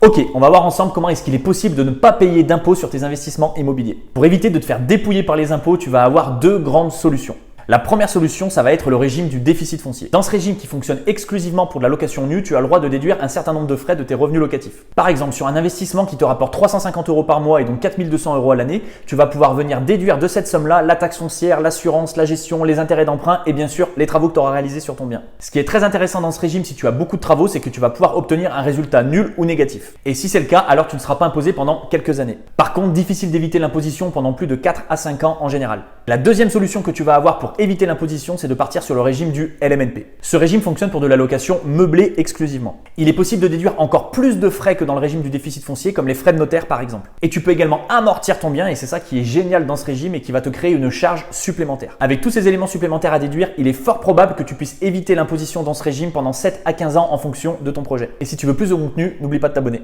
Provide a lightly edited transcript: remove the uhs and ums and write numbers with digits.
Ok, on va voir ensemble comment est-ce qu'il est possible de ne pas payer d'impôts sur tes investissements immobiliers. Pour éviter de te faire dépouiller par les impôts, tu vas avoir deux grandes solutions. La première solution, ça va être le régime du déficit foncier. Dans ce régime qui fonctionne exclusivement pour de la location nue, tu as le droit de déduire un certain nombre de frais de tes revenus locatifs. Par exemple, sur un investissement qui te rapporte 350 € par mois et donc 4200 € à l'année, tu vas pouvoir venir déduire de cette somme-là la taxe foncière, l'assurance, la gestion, les intérêts d'emprunt et bien sûr les travaux que tu auras réalisés sur ton bien. Ce qui est très intéressant dans ce régime si tu as beaucoup de travaux, c'est que tu vas pouvoir obtenir un résultat nul ou négatif. Et si c'est le cas, alors tu ne seras pas imposé pendant quelques années. Par contre, difficile d'éviter l'imposition pendant plus de 4 à 5 ans en général. La deuxième solution que tu vas avoir pour éviter l'imposition, c'est de partir sur le régime du LMNP. Ce régime fonctionne pour de la location meublée exclusivement. Il est possible de déduire encore plus de frais que dans le régime du déficit foncier, comme les frais de notaire par exemple. Et tu peux également amortir ton bien et c'est ça qui est génial dans ce régime et qui va te créer une charge supplémentaire. Avec tous ces éléments supplémentaires à déduire, il est fort probable que tu puisses éviter l'imposition dans ce régime pendant 7 à 15 ans en fonction de ton projet. Et si tu veux plus de contenu, n'oublie pas de t'abonner.